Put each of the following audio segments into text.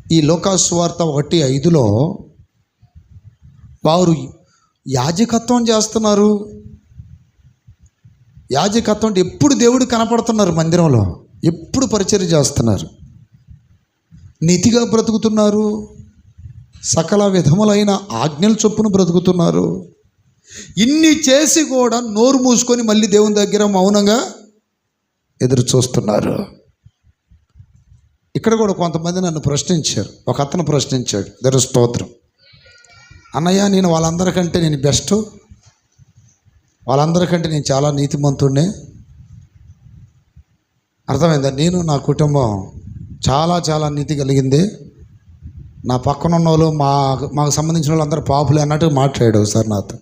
ఈ లోకాసు వార్త 1:5లో వారు యాజకత్వం చేస్తున్నారు. యాజకత్వం అంటే ఎప్పుడు దేవుడు కనపడుతున్నారు, మందిరంలో ఎప్పుడు పరిచర్య చేస్తున్నారు, నీతిగా బ్రతుకుతున్నారు, సకల విధములైన ఆజ్ఞల చొప్పున బ్రతుకుతున్నారు. ఇన్ని చేసి కూడా నోరు మూసుకొని మళ్ళీ దేవుని దగ్గర మౌనంగా ఎదురు చూస్తున్నారు. ఇక్కడ కూడా కొంతమంది నన్ను ప్రశ్నించారు. ఒక అతను ప్రశ్నించాడు, దేవుని స్తోత్రం, అన్నయ్య నేను వాళ్ళందరికంటే నేను బెస్ట్, వాళ్ళందరికంటే నేను చాలా నీతిమంతుడినే. అర్థమైందా? నేను నా కుటుంబం చాలా చాలా నీతి కలిగింది, నా పక్కన ఉన్న వాళ్ళు మాకు సంబంధించిన వాళ్ళు అందరూ పాపులే అన్నట్టు మాట్లాడాడు సార్ నాతో.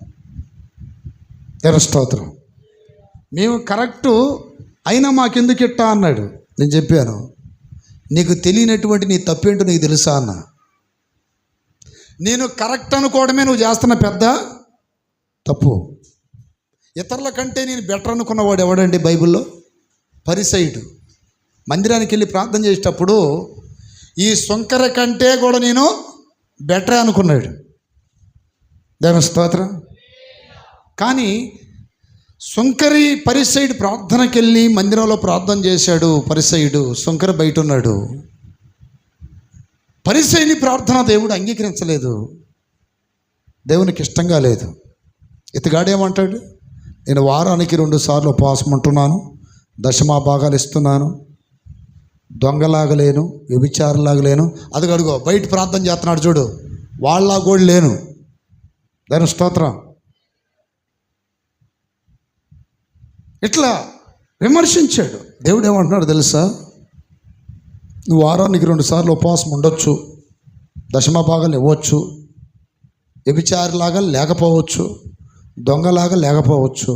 దేవుని స్తోత్రం. మేము కరెక్టు అయినా మాకెందుకు ఇట్టా అన్నాడు. నేను చెప్పాను, నీకు తెలియనటువంటి నీ తప్పేంటో నీకు తెలుసా అన్న. నేను కరెక్ట్ అనుకోవడమే నువ్వు చేస్తున్న పెద్ద తప్పు. ఇతరుల కంటే నేను బెటర్ అనుకున్నవాడు ఎవడండి బైబిల్లో? పరిసయ్యుడు. మందిరానికి వెళ్ళి ప్రార్థన చేసేటప్పుడు ఈ సుంకర కంటే కూడా నేను బెటర్ అనుకున్నాడు. దేవుని స్తోత్రం. కానీ సుంకరి పరిసయ్యుడు ప్రార్థనకి వెళ్ళి మందిరంలో ప్రార్థన చేశాడు. పరిసయ్యుడు, సుంకర బయట ఉన్నాడు. పరిసయ్యుని ప్రార్థన దేవుడు అంగీకరించలేదు, దేవునికి ఇష్టంగా లేదు. ఇతగాడేమంటాడు, నేను వారానికి 2 సార్లు ఉపవాసం ఉంటున్నాను, దశమా భాగాలు ఇస్తున్నాను, దొంగలాగలేను, వ్యభిచారలాగలేను. అదిగడుగో బయట ప్రార్థన చేస్తున్నాడు చూడు, వాళ్ళ కూడా లేను. దాని స్తోత్రం. ఇట్లా విమర్శించాడు. దేవుడు ఏమంటున్నాడు తెలుసా? నువ్వు వారానికి 2 సార్లు ఉపవాసం ఉండొచ్చు, దశమ భాగాలు ఇవ్వచ్చు, వ్యభిచారిలాగా లేకపోవచ్చు, దొంగలాగా లేకపోవచ్చు,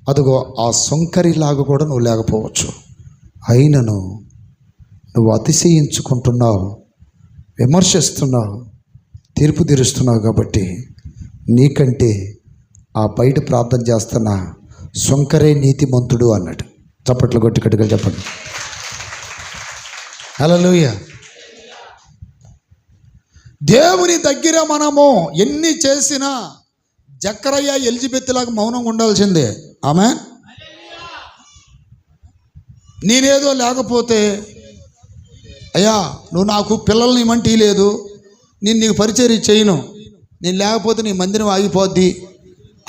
అదిగో ఆ సొంకరిలాగా కూడా నువ్వు లేకపోవచ్చు. అయినను నువ్వు అతిశయించుకుంటున్నావు, విమర్శిస్తున్నావు, తీర్పు తీరుస్తున్నావు కాబట్టి నీకంటే ఆ బయట ప్రార్థన చేస్తున్న సొంకరే నీతిమంతుడు అన్నాడు. చప్పట్లు కొట్టి కట్టుగా చెప్పండి. హల్లెలూయా. దేవుని దగ్గర మనము ఎన్ని చేసినా జక్కరయ్య ఎలిజబెత్ లాగా మౌనంగా ఉండాల్సిందే. ఆమేన్. నేనేదో లేకపోతే అయ్యా నువ్వు నాకు పిల్లల్ని ఇమ్మంటే లేదు, నేను నీకు పరిచర్య చేయను, నేను లేకపోతే నీ మందిరం ఆగిపోద్ది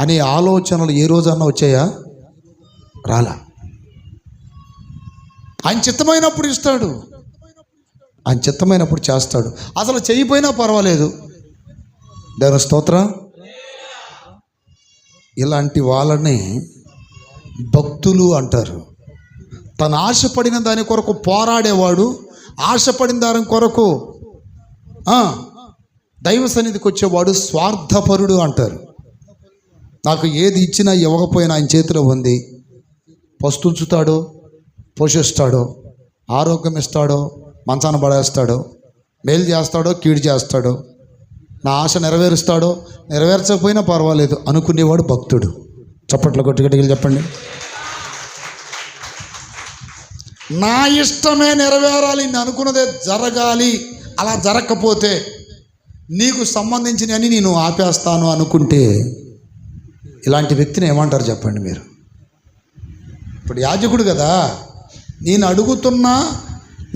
అనే ఆలోచనలు ఏ రోజన్నా వచ్చాయా? రాలా. ఆయన చిత్తమైనప్పుడు ఇస్తాడు, ఆయన చిత్తమైనప్పుడు చేస్తాడు. అసలు చేయకపోయినా పర్వాలేదు. దేవుని స్తోత్రం. ఇలాంటి వాళ్ళని భక్తులు అంటారు. తను ఆశపడిన దాని కొరకు పోరాడేవాడు, ఆశపడిన దాని కొరకు దైవ సన్నిధికి వచ్చేవాడు స్వార్థపరుడు అంటారు. నాకు ఏది ఇచ్చినా ఇవ్వకపోయినా ఆయన చేతిలో ఉంది. పస్తుంచుతాడో, పోషిస్తాడో, ఆరోగ్యం ఇస్తాడో, మంచాన పడేస్తాడో, మేలు చేస్తాడో, కీడు చేస్తాడో, నా ఆశ నెరవేరుస్తాడో, నెరవేర్చకపోయినా పర్వాలేదు అనుకునేవాడు భక్తుడు. చప్పట్లు కొట్టుగట్టుకెళ్ళి చెప్పండి. నా ఇష్టమే నెరవేరాలి, నేను అనుకున్నదే జరగాలి, అలా జరగకపోతే నీకు సంబంధించినవన్నీ నేను ఆపేస్తాను అనుకుంటే ఇలాంటి వ్యక్తిని ఏమంటారు చెప్పండి మీరు? ఇప్పుడు యాజకుడు కదా, నేను అడుగుతున్నా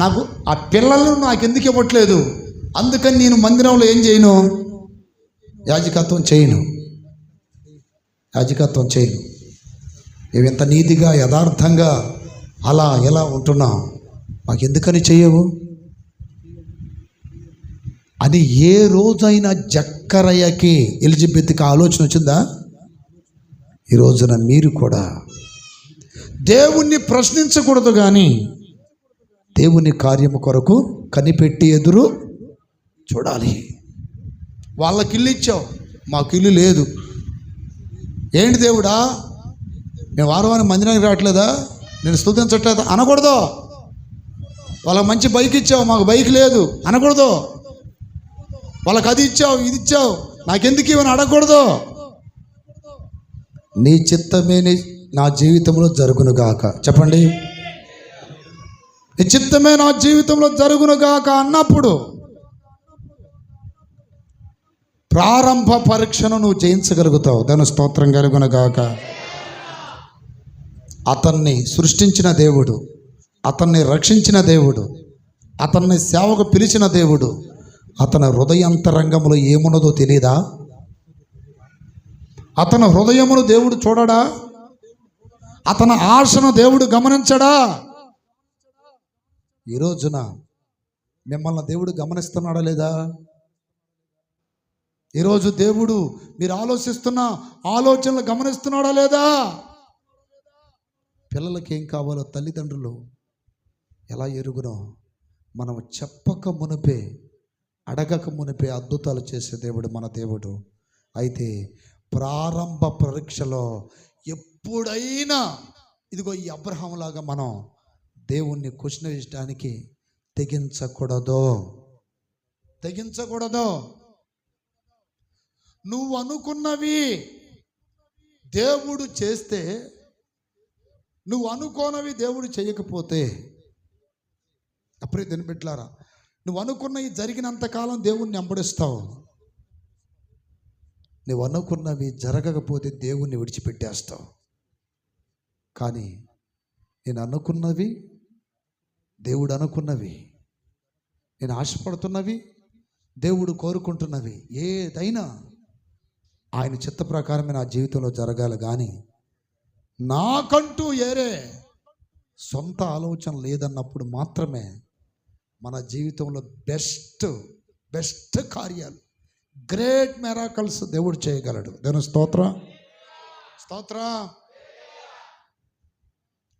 నాకు ఆ పిల్లలను నాకు ఎందుకు ఇవ్వట్లేదు, అందుకని నేను మందిరంలో ఏం చేయను, యాజకత్వం చేయను. ఎంత నీతిగా యథార్థంగా అలా ఎలా ఉంటున్నావు, మాకు ఎందుకని చెయ్యవు అని ఏ రోజైనా జక్కరయ్యకి ఎలిజబెత్కి ఆలోచన వచ్చిందా? ఈ రోజున మీరు కూడా దేవుణ్ణి ప్రశ్నించకూడదు, కానీ దేవుని కార్యము కొరకు కనిపెట్టి ఎదురు చూడాలి. వాళ్ళకి ఇల్లు ఇచ్చావు, మాకు ఇల్లు లేదు. ఏంటి దేవుడా, మేము వారం మందిరానికి రావట్లేదా, నేను స్తుతించట్లేదా అనకూడదు. వాళ్ళకి మంచి బైక్ ఇచ్చావు, మాకు బైక్ లేదు అనకూడదు. వాళ్ళకి అది ఇచ్చావు, ఇది ఇచ్చావు, నాకెందుకు ఇవని అడగకూడదు. నీ చిత్తమే నా జీవితంలో జరుగునుగాక. చెప్పండి, నీ చిత్తమే నా జీవితంలో జరుగునుగాక అన్నప్పుడు ప్రారంభ పరీక్షను నువ్వు జయించగలుగుతావు. దాని స్తోత్రం కలుగునగాక. అతన్ని సృష్టించిన దేవుడు, అతన్ని రక్షించిన దేవుడు, అతన్ని సేవకు పిలిచిన దేవుడు, అతని హృదయాంతరంగంలో ఏమున్నదో తెలియదా? అతని హృదయమును దేవుడు చూడడా? అతని ఆశను దేవుడు గమనించడా? ఈ రోజున మిమ్మల్ని దేవుడు గమనిస్తున్నాడా లేదా? ఈరోజు దేవుడు మీరు ఆలోచిస్తున్న ఆలోచనలు గమనిస్తున్నాడా లేదా? పిల్లలకి ఏం కావాలో తల్లిదండ్రులు ఎలా ఎరుగునో మనం చెప్పక మునిపే, అడగక మునిపే అద్భుతాలు చేసే దేవుడు మన దేవుడు. అయితే ప్రారంభ పరీక్షలో ఎప్పుడైనా ఇదిగో ఈ అబ్రహాం లాగా మనం దేవుణ్ణి క్వశ్చన్ వేయడానికి తెగించకూడదు. నువ్వు అనుకున్నవి దేవుడు చేస్తే, నువ్వు అనుకోనవి దేవుడు చేయకపోతే, అప్పుడే తినిపెట్లారా, నువ్వు అనుకున్నవి జరిగినంతకాలం దేవుణ్ణి వెంబడిస్తావు. నువ్వు అనుకున్నవి జరగకపోతే దేవుణ్ణి విడిచిపెట్టేస్తావు. కానీ నేను అనుకున్నవి, దేవుడు అనుకున్నవి, నేను ఆశపడుతున్నవి, దేవుడు కోరుకుంటున్నవి ఏదైనా ఆయన చిత్త ప్రకారమే నా జీవితంలో జరగాలి. కానీ నాకంటూ ఏరే సొంత ఆలోచన లేదన్నప్పుడు మాత్రమే మన జీవితంలో బెస్ట్ కార్యాలు, గ్రేట్ మిరాకల్స్ దేవుడు చేయగలడు. దేవుని స్తోత్రం.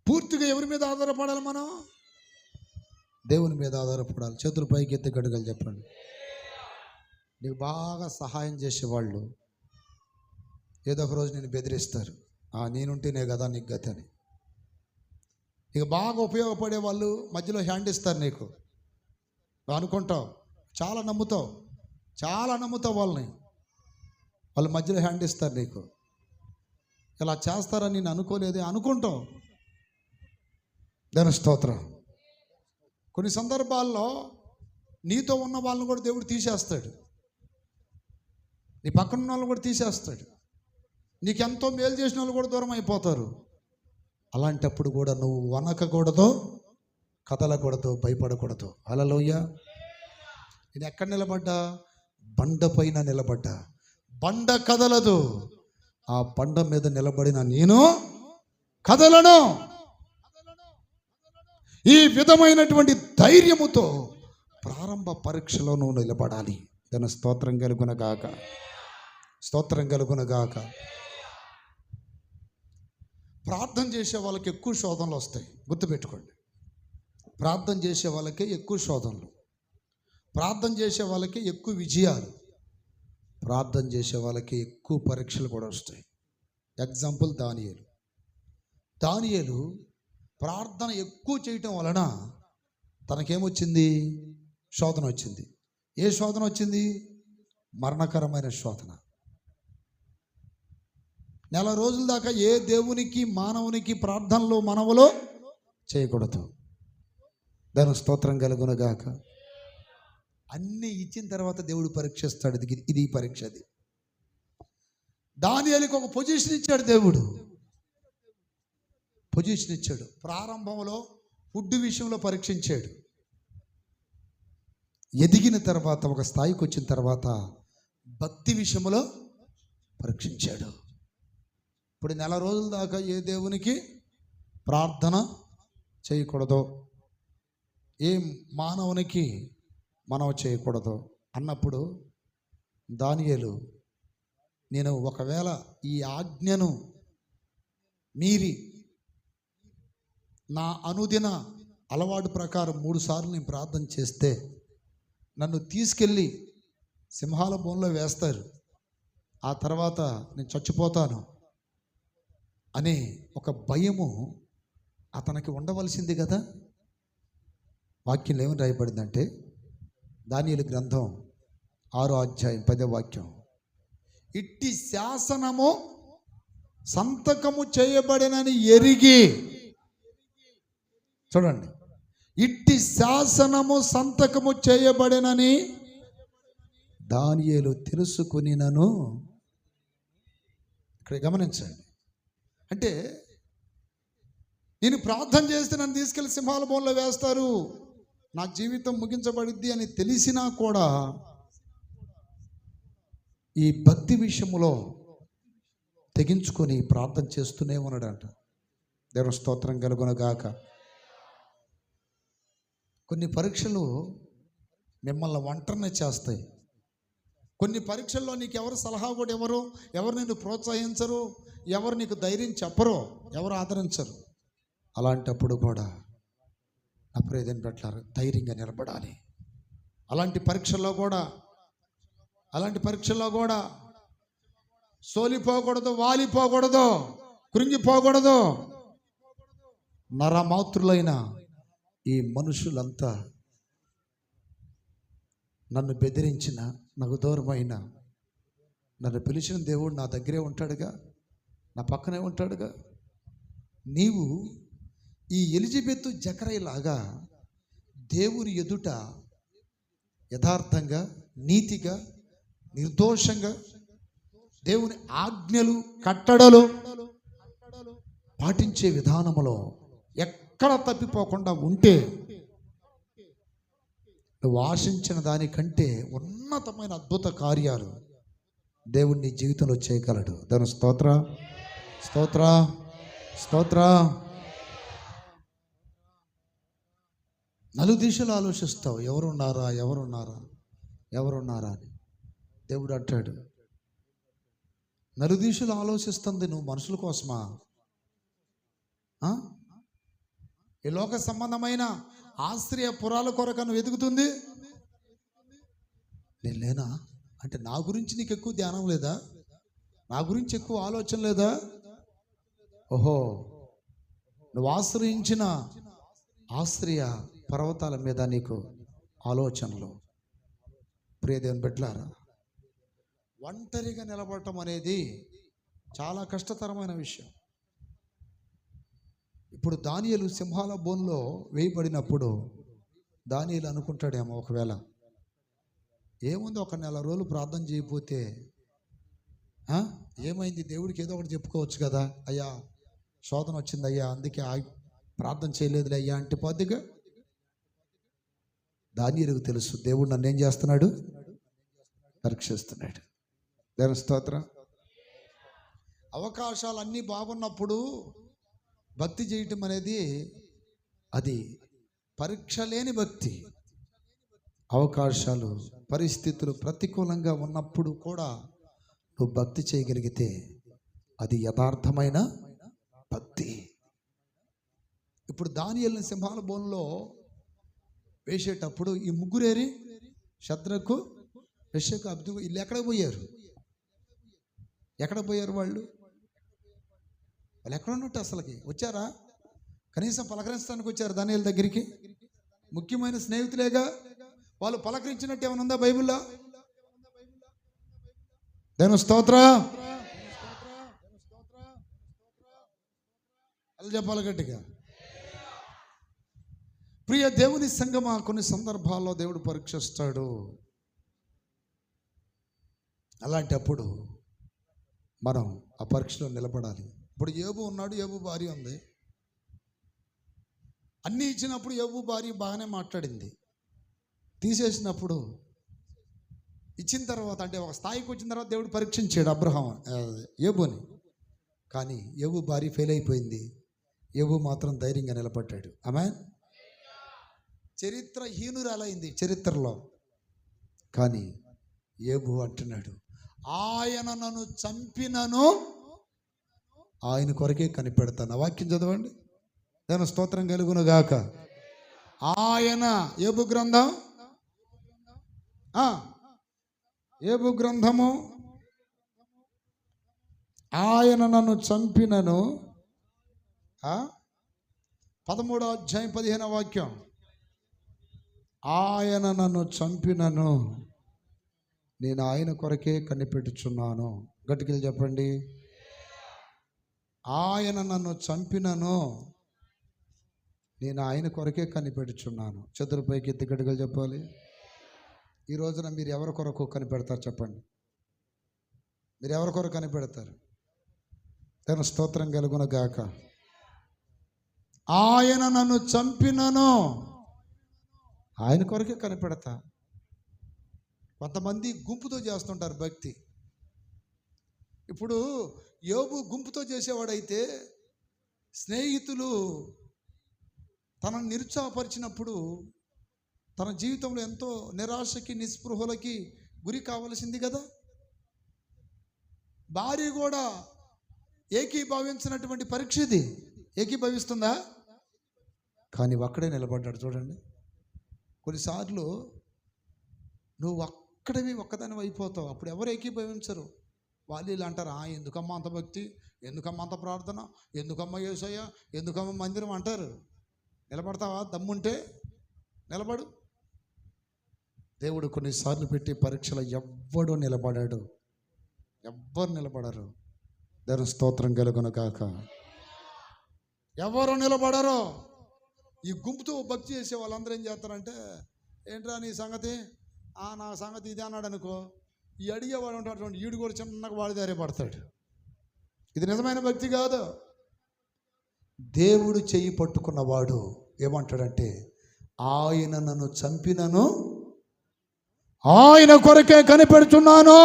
పూర్తిగా ఎవరి మీద ఆధారపడాలి? మనం దేవుని మీద ఆధారపడాలి. చేతులు పైకి ఎత్తి గడుగలు చెప్పండి. నీకు బాగా సహాయం చేసేవాళ్ళు ఏదో ఒక రోజు నేను బెదిరిస్తారు. నేనుంటేనే కదా నీకు గతి అని. నీకు బాగా ఉపయోగపడే వాళ్ళు మధ్యలో హ్యాండ్ ఇస్తారు. నీకు నువ్వు అనుకుంటావు, చాలా నమ్ముతావు వాళ్ళని, వాళ్ళు మధ్యలో హ్యాండ్ ఇస్తారు. నీకు ఇలా చేస్తారని నేను అనుకోలేదే అనుకుంటావు. దేవుని స్తోత్రం. కొన్ని సందర్భాల్లో నీతో ఉన్న వాళ్ళని కూడా దేవుడు తీసేస్తాడు. నీ పక్కన ఉన్న వాళ్ళని కూడా తీసేస్తాడు. నీకెంతో మేలు చేసిన వాళ్ళు కూడా దూరం అయిపోతారు. అలాంటప్పుడు కూడా నువ్వు వనకకూడదు, కదలకూడదు, భయపడకూడదు. హల్లెలూయా. నేను ఎక్కడ నిలబడ్డా? బండ పైన నిలబడ్డా. బండ కదలదు. ఆ బండ మీద నిలబడిన నేను కదలను. ఈ విధమైనటువంటి ధైర్యముతో ప్రారంభ పరీక్షలో నువ్వు నిలబడాలి. దాని స్తోత్రం కలుగునగాక. ప్రార్థన చేసే వాళ్ళకి ఎక్కువ శోధనలు వస్తాయి. గుర్తుపెట్టుకోండి. ప్రార్థన చేసే వాళ్ళకే ఎక్కువ శోధనలు, ప్రార్థన చేసే వాళ్ళకి ఎక్కువ విజయాలు, ప్రార్థన చేసే వాళ్ళకి ఎక్కువ పరీక్షలు కూడా వస్తాయి. ఎగ్జాంపుల్ దానియేలు ప్రార్థన ఎక్కువ చేయటం వలన తనకేమొచ్చింది? శోధన వచ్చింది. ఏ శోధన వచ్చింది? మరణకరమైన శోధన. 4 రోజుల దాకా ఏ దేవునికి మానవునికి ప్రార్థనలో మనవలో చేయకూడదు. దాని స్తోత్రం కలుగునగాక. అన్నీ ఇచ్చిన తర్వాత దేవుడు పరీక్షిస్తాడు. ఇది పరీక్ష. అది దానియేలుకి ఒక పొజిషన్ ఇచ్చాడు. దేవుడు పొజిషన్ ఇచ్చాడు. ప్రారంభంలో ఫుడ్ విషయంలో పరీక్షించాడు. ఎదిగిన తర్వాత, ఒక స్థాయికి వచ్చిన తర్వాత భక్తి విషయంలో పరీక్షించాడు. ఇప్పుడు 4 రోజుల దాకా ఏ దేవునికి ప్రార్థన చేయకూడదు, ఏ మానవునికి మనం చేయకూడదు అన్నప్పుడు దానియేలు, నేను ఒకవేళ ఈ ఆజ్ఞను మీరి నా అనుదిన అలవాటు ప్రకారం 3 సార్లు నేను ప్రార్థన చేస్తే నన్ను తీసుకెళ్ళి సింహాల బోన్లో వేస్తారు, ఆ తర్వాత నేను చచ్చిపోతాను అనే ఒక భయము అతనికి ఉండవలసింది కదా. వాక్యం ఏమని రాయబడిందంటే, దానియేలు గ్రంథం 6వ అధ్యాయం 10వ వాక్యం, ఇట్టి శాసనము సంతకము చేయబడినని ఎరిగి, చూడండి, ఇట్టి శాసనము సంతకము చేయబడినని దానియేలు తెలుసుకునినను. ఇక్కడ గమనించండి, అంటే నేను ప్రార్థన చేస్తే నన్ను తీసుకెళ్ళి సింహాల బోన్లో వేస్తారు, నా జీవితం ముగించబడిద్ది అని తెలిసినా కూడా ఈ భక్తి విషయంలో తెగించుకొని ప్రార్థన చేస్తూనే ఉన్నాడంట. దేవుని స్తోత్రం కలుగునగాక. కొన్ని పరీక్షలు మిమ్మల్ని ఒంటరినే చేస్తాయి. కొన్ని పరీక్షల్లో నీకు ఎవరు సలహా కూడా ఎవరు, ఎవరు నిన్ను ప్రోత్సహించరు, ఎవరు నీకు ధైర్యం చెప్పరు, ఎవరు ఆదరించరు. అలాంటప్పుడు కూడా నా ప్రియదేని పెట్టారు, ధైర్యంగా నిలబడాలి. అలాంటి పరీక్షల్లో కూడా సోలిపోకూడదు, వాలిపోకూడదు, కృంగిపోకూడదు. నరమాతృలైన ఈ మనుషులంతా నన్ను బెదిరించిన, నాకు దూరమైన, నన్ను పిలిచిన దేవుడు నా దగ్గరే ఉంటాడుగా, నా పక్కనే ఉంటాడుగా. నీవు ఈ ఎలిజబెత్ జకరయ్యలాగా దేవుని ఎదుట యథార్థంగా, నీతిగా, నిర్దోషంగా దేవుని ఆజ్ఞలు, కట్టడలు పాటించే విధానములో ఎక్కడ తప్పిపోకుండా ఉంటే నువ్వు ఆశించిన దానికంటే ఉన్నతమైన అద్భుత కార్యాలు దేవుడు నీ జీవితంలో చేయగలడు. దాని స్తోత్ర స్తోత్ర స్తోత్ర. నలుదిశలు ఆలోచిస్తావు, ఎవరున్నారా అని. దేవుడు అంటాడు, నలుదిశలు ఆలోచిస్తుంది నువ్వు మనుషుల కోసమా? ఈ లోక సంబంధమైన ఆశ్రయ పురాల కొరకు నువ్వు వెతుకుతుంది. నేను లేనా అంటే నా గురించి నీకు ఎక్కువ ధ్యానం లేదా? నా గురించి ఎక్కువ ఆలోచన లేదా? ఓహో, నువ్వు ఆశ్రయించిన ఆశ్రయ పర్వతాల మీద నీకు ఆలోచనలు. ప్రియదేవుని బిడ్డలారా, ఒంటరిగా నిలబడటం అనేది చాలా కష్టతరమైన విషయం. ఇప్పుడు దానియేలు సింహాల బోన్లో వేయబడినప్పుడు దానియేలు అనుకుంటాడేమో, ఒకవేళ ఏముంది, ఒక నెల రోజులు ప్రార్థన చేయకపోతే ఏమైంది, దేవుడికి ఏదో ఒకటి చెప్పుకోవచ్చు కదా, అయ్యా శోధన వచ్చింది అయ్యా, అందుకే ప్రార్థన చేయలేదులే అయ్యా అంటే పోద్దిగా. దానియేలుకు తెలుసు దేవుడు నన్ను ఏం చేస్తున్నాడు, పరీక్షిస్తున్నాడు. దేవుని స్తోత్రం. అవకాశాలు అన్నీ బాగున్నప్పుడు భక్తి చేయటం అనేది అది పరీక్ష లేని భక్తి. అవకాశాలు, పరిస్థితులు ప్రతికూలంగా ఉన్నప్పుడు కూడా నువ్వు భక్తి చేయగలిగితే అది యథార్థమైన భక్తి. ఇప్పుడు దానియేలుని సింహాల బోన్లో వేసేటప్పుడు ఈ ముగ్గురేరి, షద్రకు, మెషకు, అబ్దెనగో, వీళ్ళు ఎక్కడ పోయారు? వాళ్ళు ఎక్కడ ఉన్నట్టు అసలుకి వచ్చారా? కనీసం పలకరించడానికి వచ్చారు దానియేలు దగ్గరికి. ముఖ్యమైన స్నేహితులేగా, వాళ్ళు పలకరించినట్టు ఏమైనా ఉందా బైబిల్లో? దేవుని స్తోత్ర. అది చెప్పాలి గట్టిగా. ప్రియ దేవుని సంగమా, కొన్ని సందర్భాల్లో దేవుడు పరీక్షిస్తాడు. అలాంటప్పుడు మనం ఆ పరీక్షలో నిలబడాలి. ఇప్పుడు యోబు ఉన్నాడు, యోబు భార్య ఉంది. అన్నీ ఇచ్చినప్పుడు యోబు భార్య బాగానే మాట్లాడింది. తీసేసినప్పుడు, ఇచ్చిన తర్వాత, అంటే ఒక స్థాయికి వచ్చిన తర్వాత దేవుడు పరీక్షించాడు యోబుని. కానీ యోబు భార్య ఫెయిల్ అయిపోయింది, యోబు మాత్రం ధైర్యంగా నిలబడ్డాడు. ఆమేన్. చరిత్రహీనురాలైంది చరిత్రలో. కానీ యోబు అంటున్నాడు, ఆయన నన్ను చంపినను ఆయన కొరకే కనిపెడతాను. వాక్యం చదవండి. దాని స్తోత్రం కలుగును గాక. ఆయన యోబు గ్రంథం, యోబు గ్రంథము, ఆయన నన్ను చంపినను, 13వ అధ్యాయం 15వ వాక్యం. ఆయన నన్ను చంపినను నేను ఆయన కొరకే కనిపెట్టుచున్నాను. గట్టిగా చెప్పండి. ఆయన నన్ను చంపినను నేను ఆయన కొరకే కనిపెట్టుచున్నాను. చతురుపైకి ఎత్తి గట్టిగా చెప్పాలి. ఈ రోజున మీరు ఎవరి కొరకు కనిపెడతారు చెప్పండి? మీరు ఎవరి కొరకు కనిపెడతారు? తన స్తోత్రం కలుగును గాక. ఆయన నన్ను చంపినను ఆయన కొరకే కనిపెడతా. కొంతమంది గుంపుతో చేస్తుంటారు భక్తి. ఇప్పుడు యోబు గుంపుతో చేసేవాడైతే స్నేహితులు తనను నిరుత్సాహపరిచినప్పుడు తన జీవితంలో ఎంతో నిరాశకి నిస్పృహలకి గురి కావలసింది కదా. భార్య కూడా ఏకీభవించినటువంటి పరీక్ష ఇది. ఏకీభవిస్తుందా? కానీ ఒక్కడే నిలబడ్డాడు చూడండి. కొన్నిసార్లు నువ్వు ఒక్కడివి ఒక్కదాని అయిపోతావు, అప్పుడు ఎవరు ఏకీభవించరు. వాళ్ళు అంటారు, ఎందుకమ్మా అంత భక్తి, ఎందుకమ్మా అంత ప్రార్థన, ఎందుకమ్మా యేసయ్య, ఎందుకమ్మా మందిరం అంటారు. నిలబడతావా? దమ్ముంటే నిలబడు. దేవుడు కొన్నిసార్లు పెట్టి పరీక్షలో ఎవ్వడూ నిలబడాడు, ఎవ్వరు నిలబడరు. దేవుని స్తోత్రం కలుగును గాక. ఎవరు నిలబడరు. ఈ గుంపుతో భక్తి చేసే వాళ్ళందరూ ఏం చేస్తారంటే, ఏంట్రా నీ సంగతి, నా సంగతి ఇదే అన్నాడు అనుకో, ఈ అడిగేవాడు ఉంటాడు, ఈడు కూడా చిన్నగా వాడి దారి పడతాడు. ఇది నిజమైన భక్తి కాదు. దేవుడు చెయ్యి పట్టుకున్నవాడు ఏమంటాడంటే, ఆయన నన్ను చంపినను ఆయన కొరకే కనిపెడుతున్నాను.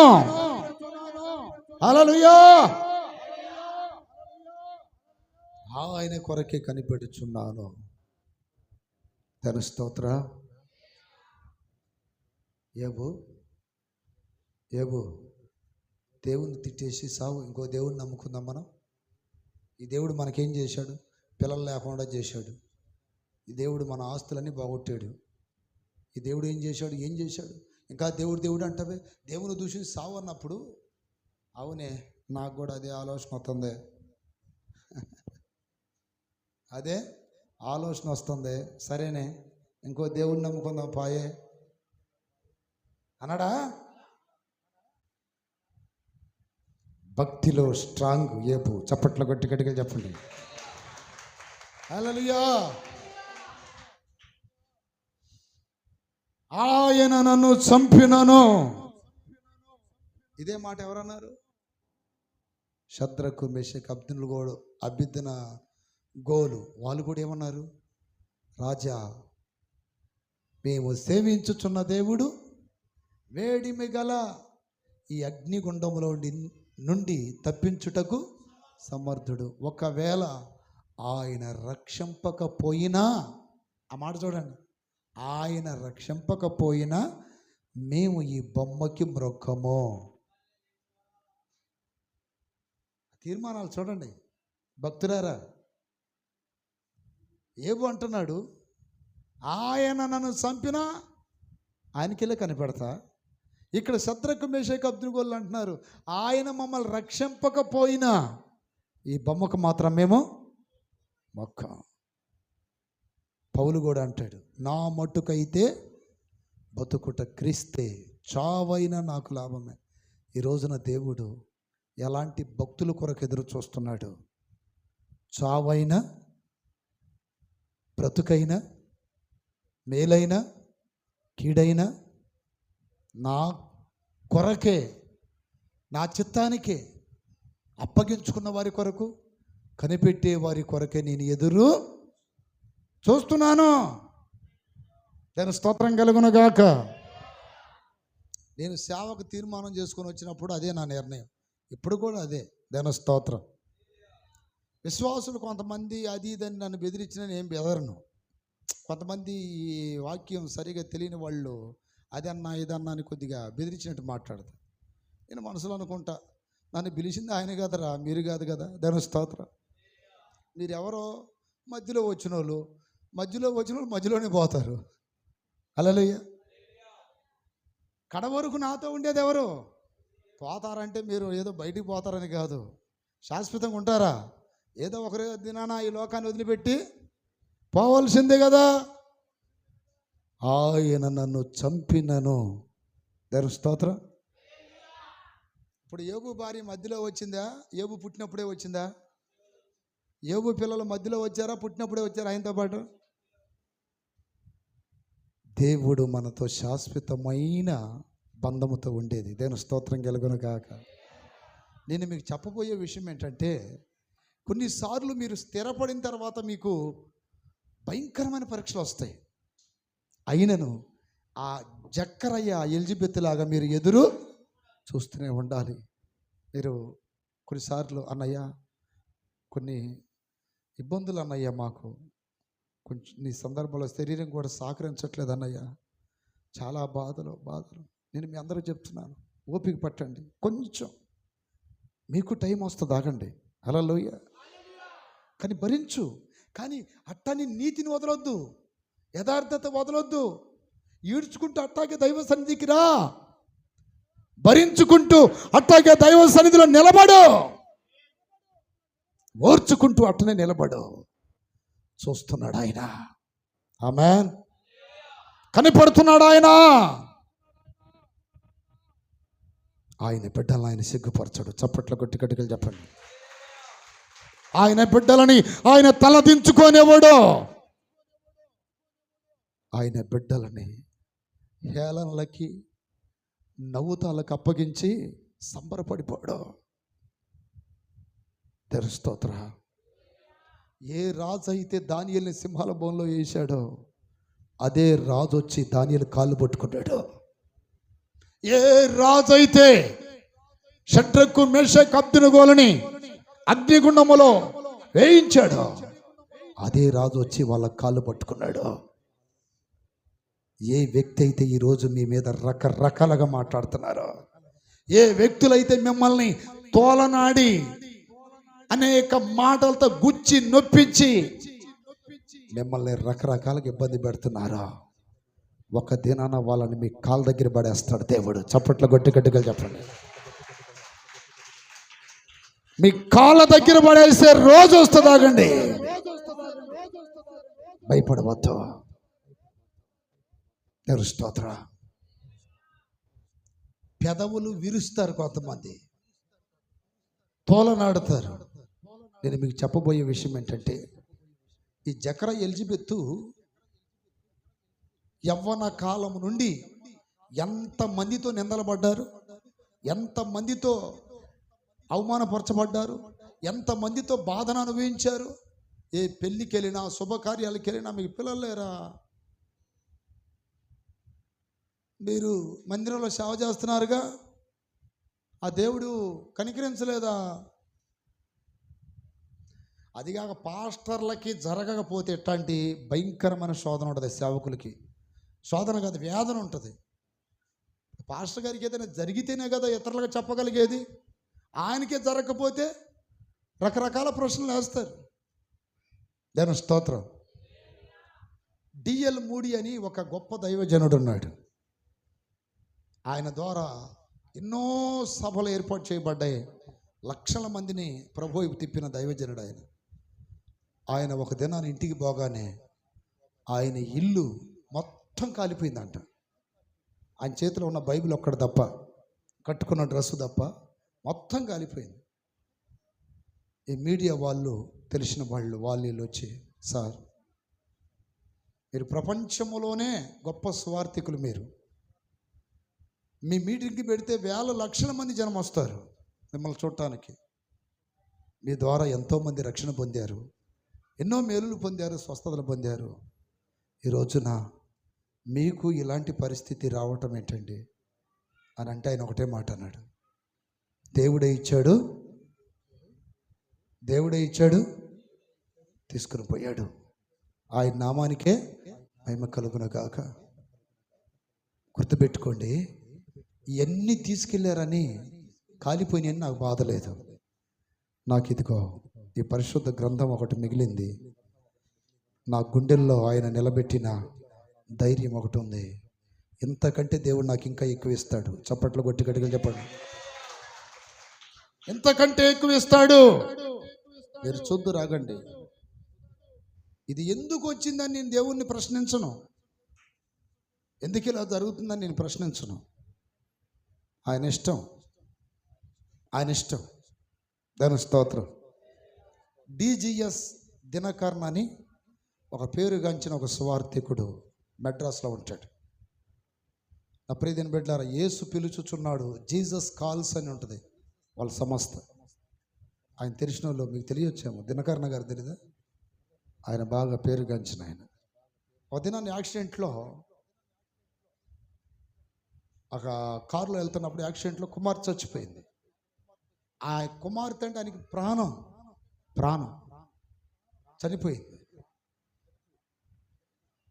హల్లెలూయా. ఆయన కొరకే కనిపెడుచున్నాను. తన స్తోత్ర. ఏబు దేవుణ్ణి తిట్టేసి సావు, ఇంకో దేవుడిని నమ్ముకుందాం మనం. ఈ దేవుడు మనకేం చేశాడు? పిల్లలు లేకుండా చేశాడు. ఈ దేవుడు మన ఆస్తులన్నీ బాగొట్టాడు. ఈ దేవుడు ఏం చేశాడు? ఇంకా దేవుడు అంటావే, దేవుని దూషించి సావు అన్నప్పుడు, అవునే నాకు కూడా అదే ఆలోచన వస్తుంది, అదే ఆలోచన వస్తుంది, సరేనే ఇంకో దేవుడిని నమ్ముకుందాం పాయే అన్నాడా? భక్తిలో స్ట్రాంగ్ ఏబు. చప్పట్లో గట్టిగా చెప్పండి. హల్లెలూయా. ఆయన నన్ను చంపినను. ఇదే మాట ఎవరన్నారు? షద్రకు, మెషకు, అబేద్నెగోలు వాళ్ళు కూడా ఏమన్నారు? రాజా, మేము సేవించుచున్న దేవుడు వేడిమి గల ఈ అగ్నిగుండములో నుండి తప్పించుటకు సమర్థుడు. ఒకవేళ ఆయన రక్షింపకపోయినా, ఆ మాట చూడండి, ఆయన రక్షింపకపోయినా మేము ఈ బొమ్మకి మ్రొక్కము. తీర్మానాలు చూడండి భక్తులారా. ఏబు అంటున్నాడు, ఆయన నన్ను చంపినా ఆయనకెళ్ళే కనిపెడతా. ఇక్కడ షద్రకు, మెషకు, అబేద్నెగోలు అంటున్నారు, ఆయన మమ్మల్ని రక్షింపకపోయినా ఈ బొమ్మకు మాత్రం మేము మొక్క. పౌలు కూడా అంటాడు, నా మట్టుకైతే బతుకుట క్రీస్తే, చావైనా నాకు లాభమే. ఈ రోజున దేవుడు ఎలాంటి భక్తుల కొరకు ఎదురు చూస్తున్నాడు? చావైనా, బ్రతుకైనా, మేలైనా, కీడైనా నా కొరకే, నా చిత్తానికే అప్పగించుకున్న వారి కొరకు, కనిపెట్టే వారి కొరకే నేను ఎదురు చూస్తున్నాను. దాని స్తోత్రం కలుగును గాక. నేను సేవకు తీర్మానం చేసుకొని వచ్చినప్పుడు అదే నా నిర్ణయం, ఇప్పుడు కూడా అదే. దాని స్తోత్రం. విశ్వాసులు కొంతమంది అది ఇదని నన్ను బెదిరించిన నేను బెదరను. కొంతమంది ఈ వాక్యం సరిగా తెలియని వాళ్ళు అదన్నా ఇదన్నా అని కొద్దిగా బెదిరించినట్టు మాట్లాడతారు. నేను మనసులో అనుకుంటా, నన్ను పిలిచింది ఆయన కదరా, మీరు కాదు కదా. దాని స్తోత్రం. మీరెవరో మధ్యలో వచ్చిన వాళ్ళు మధ్యలోనే పోతారు. హల్లెలూయా. కడ వరకు నాతో ఉండేది ఎవరు? పోతారంటే మీరు ఏదో బయటికి పోతారని కాదు, శాశ్వతంగా ఉంటారా? ఏదో ఒకరి దినాన ఈ లోకాన్ని వదిలిపెట్టి పోవాల్సిందే కదా. ఆయన నన్ను చంపినను. దాని స్తోత్రం. ఇప్పుడు యోబు భార్య మధ్యలో వచ్చిందా? యోబు పుట్టినప్పుడే వచ్చిందా? యోబు పిల్లలు మధ్యలో వచ్చారా? పుట్టినప్పుడే వచ్చారా ఆయనతో పాటు? దేవుడు మనతో శాశ్వతమైన బంధముతో ఉండేది. దేవుని స్తోత్రం కలుగును గాక. నేను మీకు చెప్పబోయే విషయం ఏంటంటే, కొన్నిసార్లు మీరు స్థిరపడిన తర్వాత మీకు భయంకరమైన పరీక్షలు వస్తాయి. అయినను ఆ జక్కరయ్య ఎలిజబెత్ లాగా మీరు ఎదురు చూస్తూనే ఉండాలి. మీరు కొన్నిసార్లు అన్నయ్య కొన్ని ఇబ్బందులు అన్నయ్య, మాకు కొంచెం నీ సందర్భంలో శరీరం కూడా సహకరించట్లేదు అన్నయ్య, చాలా బాధలు. నేను మీ అందరూ చెప్తున్నాను, ఓపిక పట్టండి, కొంచెం మీకు టైం వస్తుంది, ఆగండి. హల్లెలూయా. కానీ భరించు. కానీ అట్టని నీతిని వదలొద్దు, యథార్థత వదలొద్దు. ఈడ్చుకుంటూ అట్టాగే దైవ సన్నిధికి రా, భరించుకుంటూ అట్టాగే దైవ సన్నిధిలో నిలబడు, ఓర్చుకుంటూ అట్టనే నిలబడు. చూస్తున్నాడు ఆయన. ఆమేన్. కనిపడుతున్నాడు ఆయన. ఆయన బిడ్డలను ఆయన సిగ్గుపరచడు. చప్పట్ల కొట్టి కట్టుకలు చెప్పండి. ఆయన బిడ్డలని ఆయన తలదించుకోనివ్వడు. ఆయన బిడ్డలని హేళనలకి నవ్వుతాలకు అప్పగించి సంబరపడిపోడు. స్తోత్ర. ఏ రాజు అయితే దానియేలుని సింహాల బోన్లో వేశాడో అదే రాజు వచ్చి దానియేలు కాళ్ళు పట్టుకున్నాడు. ఏ రాజు అయితే షడ్రకు మేషకు అబ్దెనగోలని అగ్నిగుండములో వేయించాడో అదే రాజు వచ్చి వాళ్ళ కాళ్ళు పట్టుకున్నాడు. ఏ వ్యక్తి అయితే ఈరోజు మీ మీద రకరకాలుగా మాట్లాడుతున్నారో, ఏ వ్యక్తులైతే మిమ్మల్ని తోలనాడి అనేక మాటలతో గుచ్చి నొప్పించి మిమ్మల్ని రకరకాలుగా ఇబ్బంది పెడుతున్నారో, ఒక దినాన వాళ్ళని మీ కాళ్ళ దగ్గర పడేస్తాడు దేవుడు. చప్పట్ల గట్టి గట్టిగా చెప్పండి. మీ కాళ్ళ దగ్గర పడేసే రోజు వస్తుంది. ఆగండి, భయపడవద్దు. స్తోత్ర. పెదవులు విరుస్తారు, కొంతమంది తోలనాడుతారు. నేను మీకు చెప్పబోయే విషయం ఏంటంటే, ఈ జకర ఎలిజబెత్ యవ్వన కాలం నుండి ఎంతమందితో నిందలపడ్డారు, ఎంతమందితో అవమానపరచబడ్డారు, ఎంతమందితో బాధను అనుభవించారు. ఏ పెళ్ళికి వెళ్ళినా శుభకార్యాలకు వెళ్ళినా, మీకు పిల్లలు లేరా, మీరు మందిరంలో సేవ చేస్తున్నారుగా, ఆ దేవుడు కనికరించలేదా? అదిగాక పాస్టర్లకి జరగకపోతే ఎట్లాంటి భయంకరమైన శోధన ఉంటుంది. సేవకులకి శోధన కాదు, వేదన ఉంటుంది. పాస్టర్ గారికి ఏదైనా జరిగితేనే కదా ఇతరులకు చెప్పగలిగేది. ఆయనకే జరగకపోతే రకరకాల ప్రశ్నలు వేస్తారు. దాని స్తోత్రం. డిఎల్ మూడి అని ఒక గొప్ప దైవజనుడు ఉన్నాడు. ఆయన ద్వారా ఎన్నో సభలు ఏర్పాటు చేయబడ్డాయి. లక్షల మందిని ప్రభు తిప్పిన దైవజనుడు ఆయన. ఆయన ఒక దినాన్ని ఇంటికి పోగానే ఆయన ఇల్లు మొత్తం కాలిపోయిందంట. ఆయన చేతిలో ఉన్న బైబిల్ ఒక్కటి తప్ప, కట్టుకున్న డ్రెస్సు తప్ప మొత్తం కాలిపోయింది. ఈ మీడియా వాళ్ళు, తెలిసిన వాళ్ళు వచ్చి, సార్ మీరు ప్రపంచంలోనే గొప్ప స్వార్థికులు, మీరు మీ మీటింగ్కి పెడితే వేల లక్షల మంది జనం వస్తారు మిమ్మల్ని చూడటానికి. మీ ద్వారా ఎంతోమంది రక్షణ పొందారు, ఎన్నో మేలులు పొందారు, స్వస్థతలు పొందారు. ఈ రోజున మీకు ఇలాంటి పరిస్థితి రావటం ఏంటండి అని అంటే ఆయన ఒకటే మాట అన్నాడు, దేవుడే ఇచ్చాడు, తీసుకుని పోయాడు. ఆయన నామానికే మహిమ కలుగును గాక. గుర్తుపెట్టుకోండి, ఇవన్నీ తీసుకెళ్ళారని కాలిపోయినాయని నాకు బాధ లేదు. నాకు ఇదిగో ఈ పరిశుద్ధ గ్రంథం ఒకటి మిగిలింది. నా గుండెల్లో ఆయన నిలబెట్టిన ధైర్యం ఒకటి ఉంది. ఇంతకంటే దేవుడు నాకు ఇంకా ఎక్కువ ఇస్తాడు. చప్పట్లు కొట్టి గట్టిగా చెప్పండి. ఇంతకంటే ఎక్కువ ఇస్తాడు. మీరు చూద్దు రాగండి. ఇది ఎందుకు వచ్చిందని నేను దేవుణ్ణి ప్రశ్నించను, ఎందుకు ఇలా జరుగుతుందని నేను ప్రశ్నించను. ఆయన ఇష్టం. దాని స్తోత్రం. డిజిఎస్ దినకర్ణ అని ఒక పేరుగాంచిన ఒక సువార్థికుడు మెడ్రాస్లో ఉంటాడు. నా ప్రియమైన బిడ్డలారా, యేసు పిలుచుచున్నాడు, జీసస్ కాల్స్ అని ఉంటుంది వాళ్ళ సంస్థ. ఆయన తెలిసిన వాళ్ళు మీకు తెలియచ్చేమో, దినకరణ గారు తెలీదా? ఆయన బాగా పేరుగాంచిన ఆయన. ఒక దినాన్ని యాక్సిడెంట్లో, ఒక కారులో వెళ్తున్నప్పుడు యాక్సిడెంట్లో కుమార్తె చచ్చిపోయింది. ఆ కుమార్తె అంటే ఆయనకి ప్రాణం చనిపోయింది.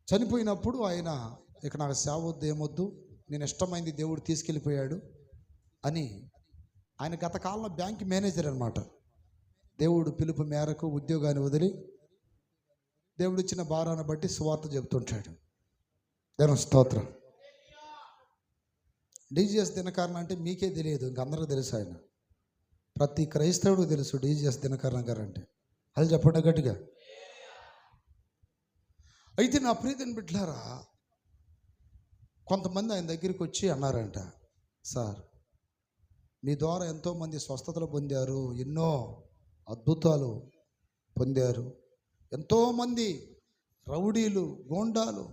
చనిపోయినప్పుడు ఆయన ఇక నాకు సేవ వద్దు, ఏమొద్దు, నేను ఇష్టమైంది దేవుడు తీసుకెళ్ళిపోయాడు అని, ఆయన గత కాలంలో బ్యాంక్ మేనేజర్ అనమాట. దేవుడు పిలుపు మేరకు ఉద్యోగాన్ని వదిలి దేవుడు ఇచ్చిన భారాన్ని బట్టి సువార్త చెబుతుంటాడు. దేవుని స్తోత్రం. డీజీఎస్ దినకరణ అంటే మీకే తెలియదు, ఇంకందరికీ తెలుసు. ఆయన ప్రతి క్రైస్తవుడికి తెలుసు డీజీఎస్ దినకరణ గారు అంటే. అది చెప్పండి గట్టిగా. అయితే నా ప్రియమైన బిడ్డలారా, కొంతమంది ఆయన దగ్గరికి వచ్చి అన్నారంట, సార్ మీ ద్వారా ఎంతోమంది స్వస్థతలు పొందారు, ఎన్నో అద్భుతాలు పొందారు, ఎంతోమంది రౌడీలు, గోండాలు,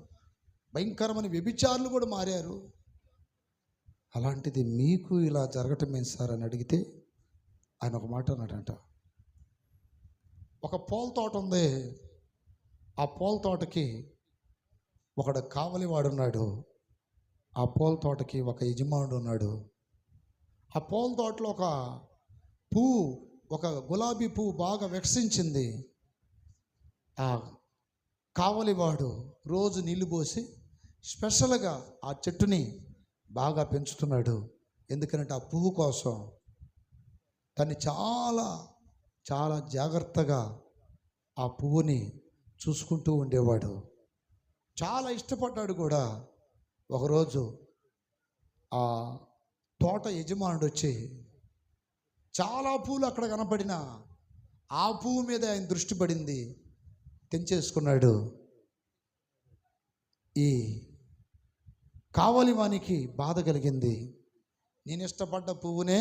భయంకరమైన వ్యభిచారులు కూడా మారారు, అలాంటిది మీకు ఇలా జరగటం ఏంటి సార్ అని అడిగితే ఆయన ఒక మాట అన్నాడంట. ఒక పూల తోట ఉంది, ఆ పూల తోటకి ఒకడు కావలివాడున్నాడు, ఆ పూల తోటకి ఒక యజమానుడు ఉన్నాడు. ఆ పూల తోటలో ఒక పువ్వు, ఒక గులాబీ పువ్వు బాగా వికసించింది. ఆ కావలివాడు రోజు నీళ్లు పోసి స్పెషల్గా ఆ చెట్టుని బాగా పెంచుతున్నాడు. ఎందుకంటే ఆ పువ్వు కోసం తను చాలా చాలా జాగ్రత్తగా ఆ పువ్వుని చూసుకుంటూ ఉండేవాడు. చాలా ఇష్టపడ్డాడు కూడా. ఒకరోజు ఆ తోట యజమానుడు వచ్చి, చాలా పూలు అక్కడ కనపడిన ఆ పువ్వు మీద ఆయన దృష్టి పడింది, తెంచేసుకున్నాడు. ఈ కావలి వానికి బాధ కలిగింది, నేను ఇష్టపడ్డ పువ్వునే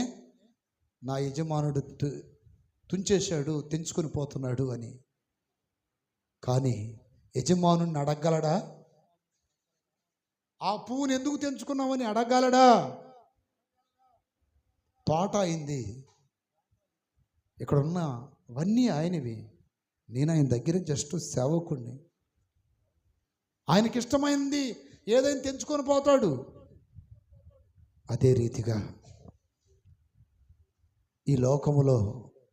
నా యజమానుడు తుంచేశాడు, తెంచుకొని పోతున్నాడు అని. కానీ యజమానుని అడగలడా? ఆ పువ్వుని ఎందుకు తెంచుకున్నావని అడగలడా? తోట అయింది, ఇక్కడ ఉన్న అవన్నీ ఆయనవి, నేను ఆయన దగ్గర జస్ట్ సేవకుణ్ణి. ఆయనకి ఇష్టమైంది ఏదైనా తెంచుకొని పోతాడు. అదే రీతిగా ఈ లోకములో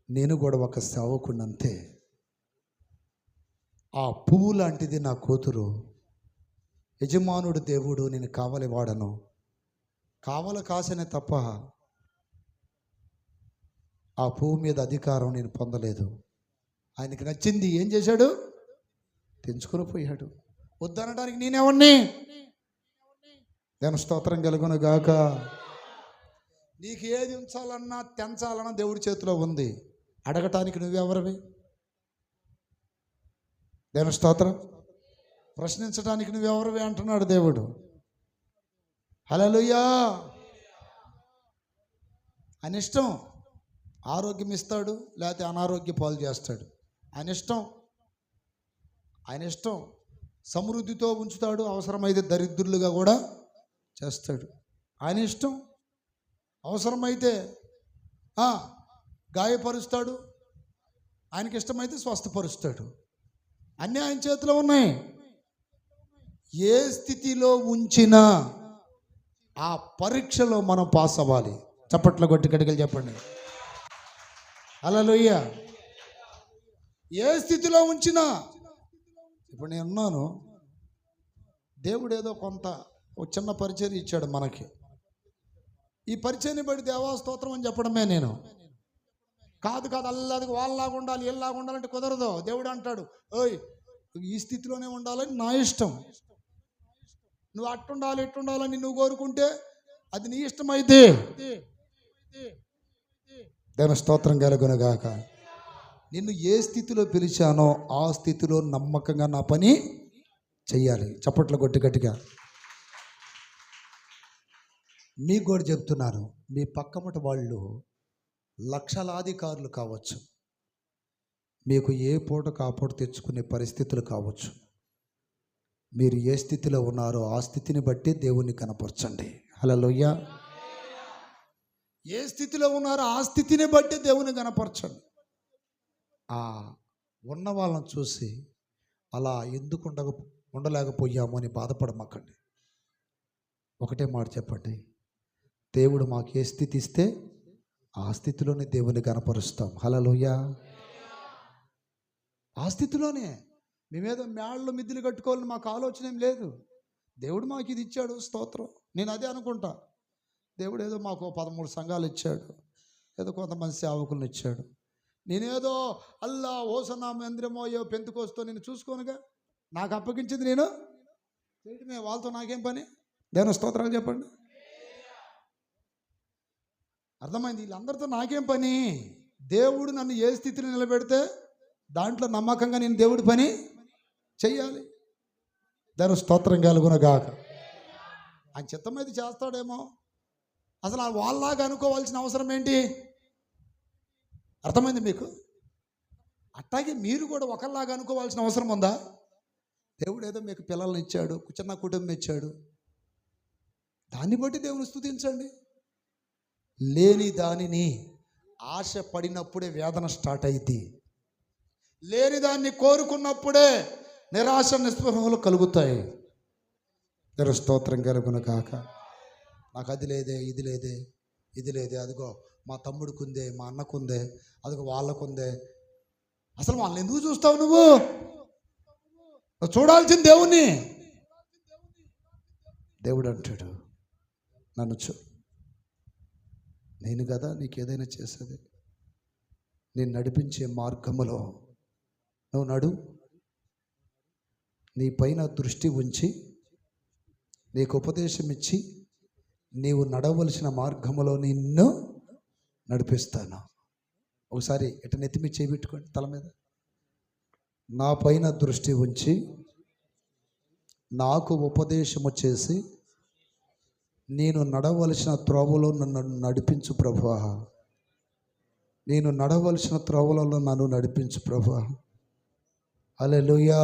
నేను కూడా ఒక సేవకుణ్ణి అంతే. ఆ పువ్వు లాంటిది నా కూతురు. యజమానుడు దేవుడు, నేను కావలి వాడను, కావల కాసనే తప్ప ఆ పువ్వు మీద అధికారం నేను పొందలేదు. ఆయనకి నచ్చింది ఏం చేశాడు? తెంచుకొని పోయాడు. వద్దనడానికి నేనెవరిని? దేవుని స్తోత్రం కలుగును గాక. నీకు ఏది ఉంచాలన్నా తెంచాలన్నా దేవుడి చేతిలో ఉంది, అడగటానికి నువ్వెవరివి? దేవుని స్తోత్రం. ప్రశ్నించడానికి నువ్వెవరివి అంటున్నాడు దేవుడు. హల్లెలూయా. ఆయన ఇష్టం, ఆరోగ్యం ఇస్తాడు లేకపోతే అనారోగ్య పాలు చేస్తాడు, ఆయన ఇష్టం. ఆయన ఇష్టం, సమృద్ధితో ఉంచుతాడు, అవసరమైతే దరిద్రులుగా కూడా చేస్తాడు, ఆయన ఇష్టం. అవసరమైతే గాయపరుస్తాడు, ఆయనకి ఇష్టమైతే స్వస్థపరుస్తాడు. అన్నీ ఆయన చేతిలో ఉన్నాయి. ఏ స్థితిలో ఉంచినా ఆ పరీక్షలో మనం పాస్ అవ్వాలి. చప్పట్ల కొట్టి గట్టిగా చెప్పండి హల్లెలూయా. ఏ స్థితిలో ఉంచినా, ఇప్పుడు నేను ఉన్నాను, దేవుడు ఏదో కొంత ఒక చిన్న పరిచయం ఇచ్చాడు మనకి. ఈ పరిచయాన్ని బట్టి దేవా స్తోత్రం అని చెప్పడమే. నేను కాదు అల్లది వాళ్ళలాగా ఉండాలి, వీళ్ళలాగా ఉండాలంటే కుదరదు. దేవుడు అంటాడు, ఓయ్ ఈ స్థితిలోనే ఉండాలని నా ఇష్టం, నువ్వు అట్టుండాలి ఇట్టుండాలని నువ్వు కోరుకుంటే అది నీ ఇష్టమైతే. దేవుని స్తోత్రం కలుగునుగాక. నిన్ను ఏ స్థితిలో పిలిచానో ఆ స్థితిలో నమ్మకంగా నా పని చెయ్యాలి. చప్పట్లు కొట్టి గట్టిగా. మీకు కూడా చెప్తున్నాను, మీ పక్కమట వాళ్ళు లక్షలాధికారులు కావచ్చు, మీకు ఏ పూట కాపూట తెచ్చుకునే పరిస్థితులు కావచ్చు. మీరు ఏ స్థితిలో ఉన్నారో ఆ స్థితిని బట్టి దేవుణ్ణి కనపరచండి. హల్లెలూయా. ఏ స్థితిలో ఉన్నారో ఆ స్థితిని బట్టి దేవుని కనపరచండి. ఆ ఉన్న వాళ్ళని చూసి అలా ఎందుకు ఉండలేకపోయాము అని బాధపడమాకండి. ఒకటే మాట చెప్పండి, దేవుడు మాకు ఏ స్థితి ఇస్తే ఆ స్థితిలోనే దేవుని కనపరుస్తాం. హల్లెలూయా. ఆ స్థితిలోనే. మేమేదో మేళ్ళు మిద్దులు కట్టుకోవాలని మాకు ఆలోచన ఏం లేదు. దేవుడు మాకు ఇది ఇచ్చాడు, స్తోత్రం. నేను అదే అనుకుంటా, దేవుడు ఏదో మాకు 13 సంఘాలు ఇచ్చాడు, ఏదో కొంతమంది సేవకులను ఇచ్చాడు. నేనేదో అల్లా ఓసన్నా మందిరమో ఏ పెంతుకొస్తో నేను చూసుకోనుగా. నాకు అప్పగించింది నేను చేయడమే, వాళ్ళతో నాకేం పని? దేవుని స్తోత్రాలు చెప్పండి. అర్థమైంది? వీళ్ళందరితో నాకేం పని? దేవుడు నన్ను ఏ స్థితిలో నిలబెడితే దాంట్లో నమ్మకంగా నేను దేవుడి పని చెయ్యాలి. దాని స్తోత్రం కలుగునగాక. ఆయన చిత్తం అయితే చేస్తాడేమో. అసలు వాళ్ళలాగా అనుకోవాల్సిన అవసరం ఏంటి? అర్థమైంది మీకు? అట్లాగే మీరు కూడా ఒకరిలాగా అనుకోవాల్సిన అవసరం ఉందా? దేవుడు ఏదో మీకు పిల్లల్ని ఇచ్చాడు, చిన్న కుటుంబం ఇచ్చాడు, దాన్ని బట్టి దేవుని స్తుతించండి. లేని దానిని ఆశ పడినప్పుడే వేదన స్టార్ట్ అయింది. లేని దాన్ని కోరుకున్నప్పుడే నిరాశ నిస్పృహలు కలుగుతాయి. దేవుని స్తోత్రం కలుగును కాక. నాకు అది లేదే, ఇది లేదే, ఇది లేదే, అదిగో మా తమ్ముడికి, మా అన్నకుందే, అదిగో వాళ్ళకుందే. అసలు వాళ్ళని ఎందుకు చూస్తావు? నువ్వు చూడాల్సిన దేవుణ్ణి. దేవుడు అంటాడు, నన్ను నేను కదా నీకు ఏదైనా చేసేది. నేను నడిపించే మార్గములో నువ్వు నడు. నీ పైన దృష్టి ఉంచి నీకు ఉపదేశం ఇచ్చి నీవు నడవలసిన మార్గములో నిన్ను నడిపిస్తాను. ఒకసారి ఇట నెత్తిమి చేపెట్టుకోండి తల మీద. నా పైన దృష్టి ఉంచి నాకు ఉపదేశము చేసి నేను నడవలసిన త్రోవలో నన్ను నడిపించు ప్రభువా. నేను నడవలసిన త్రోవలలో నన్ను నడిపించు ప్రభువా. హల్లెలూయా.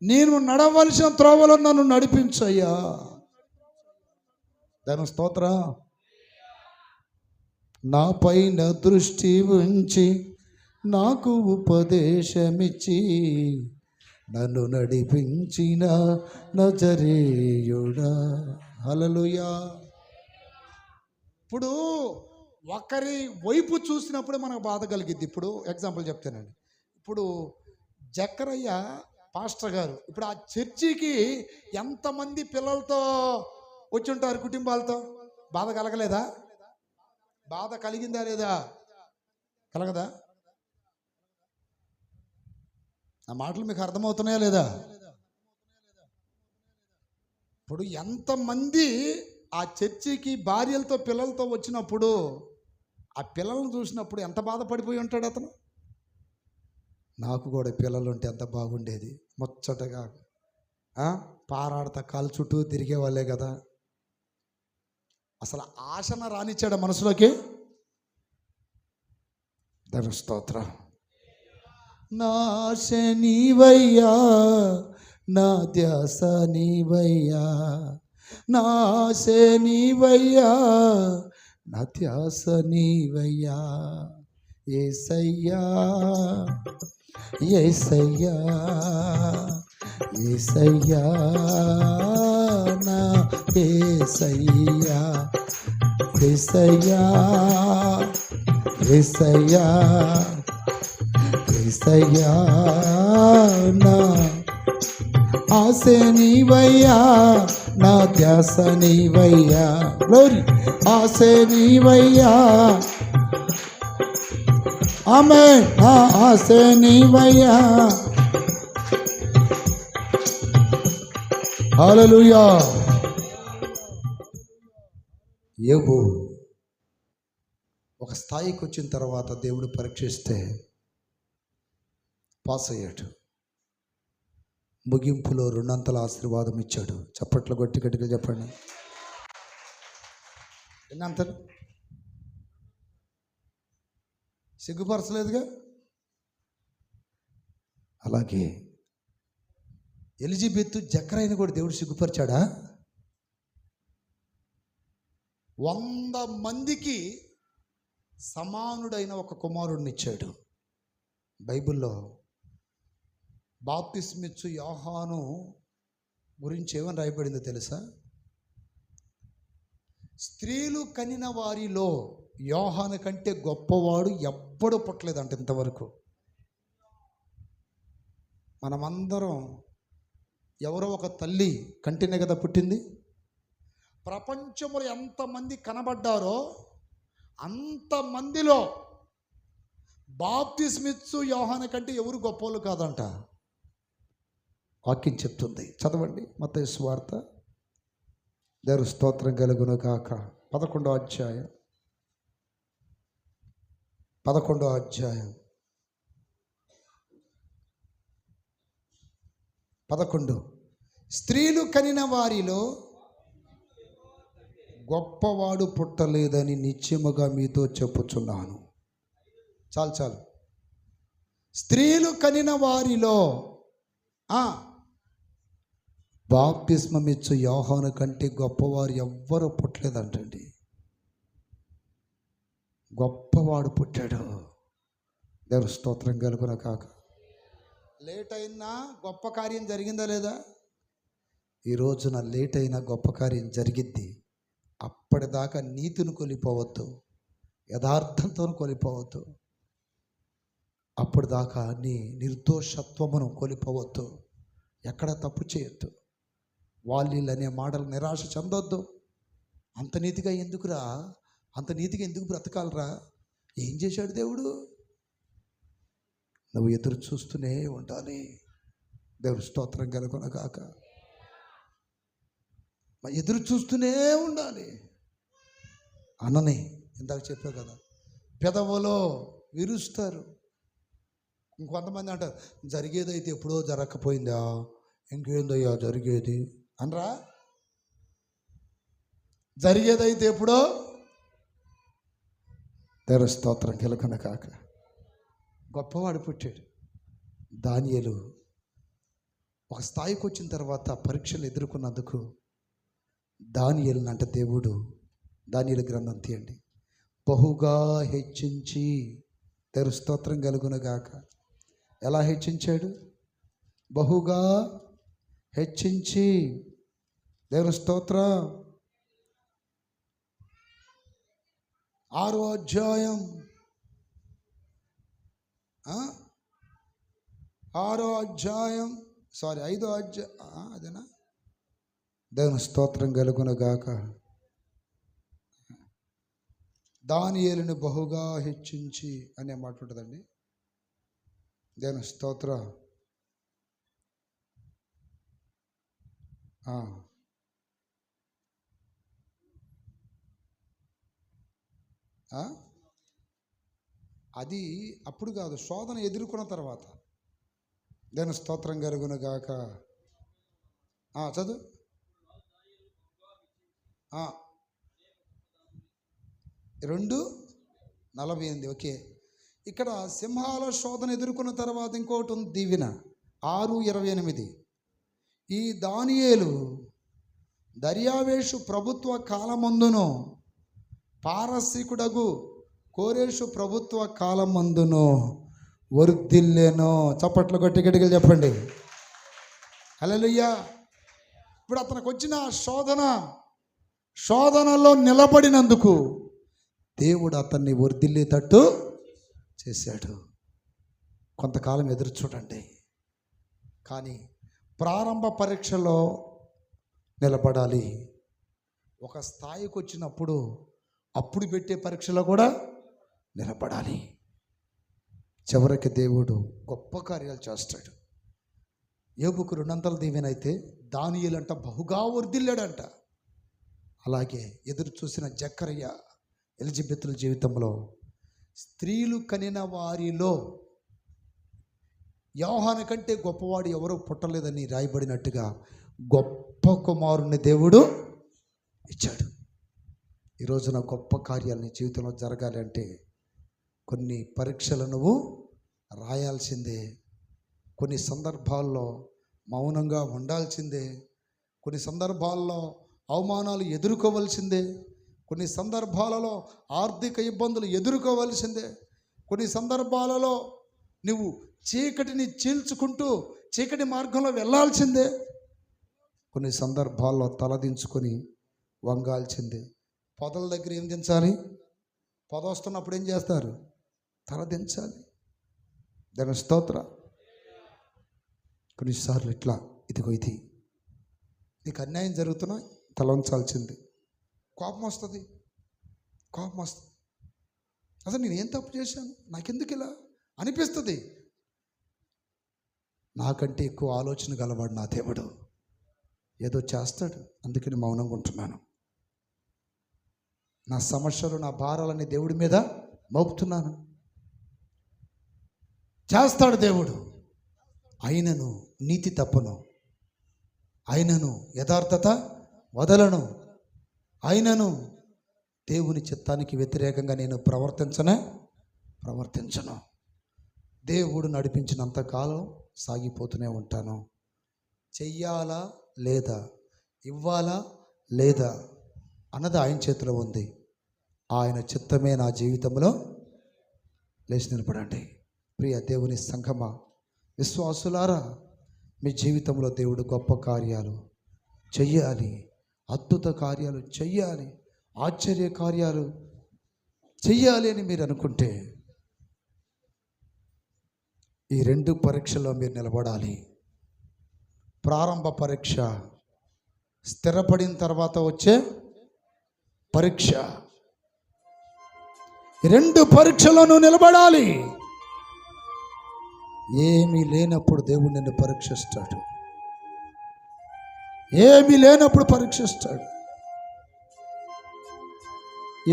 నేను నడవలసిన త్రోవలో నన్ను నడిపించయ్యా. దాని స్తోత్ర. నా పైన దృష్టి ఉంచి నాకు ఉపదేశమిచ్చి నన్ను నడిపించిన నజరేయుడా. హల్లెలూయా. ఇప్పుడు ఒకరి వైపు చూసినప్పుడే మనకు బాధ కలిగిద్ది. ఇప్పుడు ఎగ్జాంపుల్ చెప్తానండి. ఇప్పుడు జక్కరయ్య పాస్టర్ గారు ఇప్పుడు ఆ చర్చికి ఎంతమంది పిల్లలతో వచ్చి ఉంటారు, కుటుంబాలతో. బాధ కలగలేదా? బాధ కలిగిందా లేదా? కలగదా? ఆ మాటలు మీకు అర్థమవుతున్నాయా లేదా? ఇప్పుడు ఎంతమంది ఆ చర్చికి భార్యలతో పిల్లలతో వచ్చినప్పుడు ఆ పిల్లలను చూసినప్పుడు ఎంత బాధపడిపోయి ఉంటాడు అతను. నాకు కూడా పిల్లలు ఉంటే ఎంత బాగుండేది, ముచ్చటగా పారాడతా కాలు చుట్టూ తిరిగే వాళ్ళే కదా. అసలు ఆశన రానిచ్చాడు మనసులోకి. దాని స్తోత్రం. నా ఆశ నీవయ్యా, నా ధ్యాస నీవయ్యా, నా ఆశ నీవయ్యా, నా ధ్యాస నీవయ్యా. యేసయ్యా యేసయ్యా యేసయ్యా నా యేసయ్యా యేసయ్యా యేసయ్యా యేసయ్యా నా ఆశ నీవయ్యా, నా ధ్యాస నీవయ్యా. గ్లోరీ. ఆశ నీవయ్యా, ఆమేన్. నా ఆశ నీవయ్యా. హల్లెలూయా. యోబు ఒక స్థాయికి వచ్చిన తర్వాత దేవుడు పరీక్షిస్తే పాస్ అయ్యాడు. ముగింపులో 2 అంతల ఆశీర్వాదం ఇచ్చాడు. చప్పట్లు కొట్టి గట్టిగా చెప్పండి. ఎన్నంతలు? సిగ్గుపరచలేదుగా. అలాగే ఎలిజబెత్ జకరయ్యను కూడా దేవుడు సిగ్గుపరిచాడా? 100 మందికి సమానుడైన ఒక కుమారుడిని ఇచ్చాడు. బైబిల్లో బాప్తిస్మిచ్చు యోహాను గురించి ఏమని రాయబడిందో తెలుసా? స్త్రీలు కనిన వారిలో యోహాను కంటే గొప్పవాడు ఎవ్వడూ పుట్టలేదంట ఇంతవరకు. మనమందరం ఎవరో ఒక తల్లి కంటినే కదా పుట్టింది. ప్రపంచంలో ఎంతమంది కనబడ్డారో అంతమందిలో బాప్తిస్మిచ్చు యోహాను కంటే ఎవరు గొప్పవాళ్ళు కాదంట. వాక్యం చెప్తుంది, చదవండి. మత్తయి సువార్త, దేవుని స్తోత్రం కలుగును గాక, 11వ అధ్యాయం 11. స్త్రీలు కనిన వారిలో గొప్పవాడు పుట్టలేదని నిశ్చయముగా మీతో చెప్పుచున్నాను. చాలు. స్త్రీలు కనిన వారిలో బాప్తిస్మమిచ్చు యోహాను కంటే గొప్పవారు ఎవ్వరూ పుట్టలేదంటండి. గొప్పవాడు పుట్టాడు. దేవుని స్తోత్రం కలుగును గాక. లేట్ అయినా గొప్ప కార్యం జరిగిందా లేదా? ఈ రోజున లేట్ అయినా గొప్ప కార్యం జరిగిద్ది. అప్పటిదాకా నీతిని కొలిపోవద్దు, యథార్థంతో కొలిపోవద్దు. అప్పటిదాకా నీ నిర్దోషత్వమును కొలిపోవద్దు. ఎక్కడ తప్పు చేయొద్దు. వాళ్ళు అనే మాటలు నిరాశ చెందొద్దు. అంత నీతిగా ఎందుకురా, అంత నీతిగా ఎందుకు బ్రతకాలరా? ఏం చేశాడు దేవుడు? నువ్వు ఎదురు చూస్తూనే ఉండాలి. దేవుడు స్తోత్రం కలుగును గాక. ఎదురు చూస్తూనే ఉండాలి. అన్నని ఇందాక చెప్పావు కదా, పెదవులో విరుస్తారు. ఇంకొంతమంది అంటారు, జరిగేదైతే ఎప్పుడో జరగకపోయిందా, ఇంకేందయ్యా జరిగేది అనరా? జరిగేదైతే ఎప్పుడో. దేవుని స్తోత్రం కలుగును గాక. గొప్పవాడు పుట్టాడు. దానియేలు ఒక స్థాయికి వచ్చిన తర్వాత పరీక్షలు ఎదుర్కొన్నందుకు దానియేలుని అంట దేవుడు, దానియేలు గ్రంథం తీయండి, బహుగా హెచ్చించి, దేవుని స్తోత్రం కలుగును గాక. ఎలా హెచ్చించాడు? బహుగా హెచ్చించి. దేవుని స్తోత్రం. 6వ అధ్యాయం 5వ అధ్యాయం అదేనా? దేవుని స్తోత్రం కలుగును గాక. దానియేలుని బహుగా హెచ్చించి అనే మాట ఉంటుందండి. దేవుని స్తోత్రం. అది అప్పుడు కాదు, శోధన ఎదుర్కొన్న తర్వాత. దేవుని స్తోత్రం కలుగును గాక. చదువు. 2:48. ఓకే. ఇక్కడ సింహాల శోధన ఎదుర్కొన్న తర్వాత ఇంకోటి ఉంది, దీవెన. 6:28. ఈ దానియేలు దర్యావేషు ప్రభుత్వ కాలమందును పారసీకుడగు కోరేషు ప్రభుత్వ కాలమందును వర్ధిల్లెను. చప్పట్లు కొట్టి గట్టిగా చెప్పండి హల్లెలూయా. ఇప్పుడు అతనికి వచ్చిన శోధనలో నిలబడినందుకు దేవుడు అతన్ని వర్ధిల్లేటట్టు చేశాడు. కొంతకాలం ఎదురు చూడండి, కానీ ప్రారంభ పరీక్షలో నిలబడాలి. ఒక స్థాయికి వచ్చినప్పుడు అప్పుడు పెట్టే పరీక్షలో కూడా నిలబడాలి. చివరికి దేవుడు గొప్ప కార్యాలు చేస్తాడు. యోబుకు 200 దీవెనైతే దానియేలు అంట బహుగా వర్ధిల్లాడంట. అలాగే ఎదురు చూసిన జకర్య, ఎలిజబెతుల జీవితంలో స్త్రీలు కనిన వారిలో యోహాను కంటే గొప్పవాడు ఎవరో పుట్టలేదని రాయబడినట్టుగా గొప్ప కుమారుని దేవుడు ఇచ్చాడు. ఈ రోజున గొప్ప కార్యాలు నీ జీవితంలో జరగాలి అంటే కొన్ని పరీక్షలు నువ్వు రాయాల్సిందే. కొన్ని సందర్భాల్లో మౌనంగా ఉండాల్సిందే. కొన్ని సందర్భాల్లో అవమానాలు ఎదుర్కోవలసిందే. కొన్ని సందర్భాలలో ఆర్థిక ఇబ్బందులు ఎదుర్కోవలసిందే. కొన్ని సందర్భాలలో నువ్వు చీకటిని చీల్చుకుంటూ చీకటి మార్గంలో వెళ్ళాల్సిందే. కొన్ని సందర్భాల్లో తలదించుకొని వంగాల్సిందే. పొదల దగ్గర ఏం దించాలి? పొద వస్తున్నప్పుడు ఏం చేస్తారు? తలదించాలి. దాని స్తోత్ర. కొన్నిసార్లు ఇట్లా, ఇదిగో ఇది నీకు అన్యాయం జరుగుతున్నా తల ఉంచాల్సింది. కోపం వస్తుంది. అసలు నేను ఏం తప్పు చేశాను, నాకెందుకు ఇలా అనిపిస్తుంది. నాకంటే ఎక్కువ ఆలోచన గలవాడు నా దేవుడు. ఏదో చేస్తాడు, అందుకని మౌనంగా ఉంటున్నాను. నా సమస్యలు, నా భారాలని దేవుడి మీద మోపుతున్నాను. చేస్తాడు దేవుడు. అయినను నీతి తప్పను, అయినను యథార్థత వదలను, అయినను దేవుని చిత్తానికి వ్యతిరేకంగా నేను ప్రవర్తించను. దేవుడు నడిపించినంతకాలం సాగిపోతూనే ఉంటాను. చెయ్యాలా లేదా, ఇవ్వాలా లేదా అన్నది ఆయన చేతిలో ఉంది. ఆయన చిత్తమే నా జీవితంలో. లేచి నిలబడండి. ప్రియ దేవుని సంఘమా, విశ్వాసులారా, మీ జీవితంలో దేవుడు గొప్ప కార్యాలు చెయ్యాలి, అద్భుత కార్యాలు చెయ్యాలి, ఆశ్చర్య కార్యాలు చెయ్యాలి అని మీరు అనుకుంటే ఈ 2 పరీక్షల్లో మీరు నిలబడాలి. ప్రారంభ పరీక్ష, స్థిరపడిన తర్వాత వచ్చే పరీక్ష. 2 పరీక్షలను నిలబడాలి. ఏమీ లేనప్పుడు దేవుడు నిన్ను పరీక్షిస్తాడు. ఏమీ లేనప్పుడు పరీక్షిస్తాడు.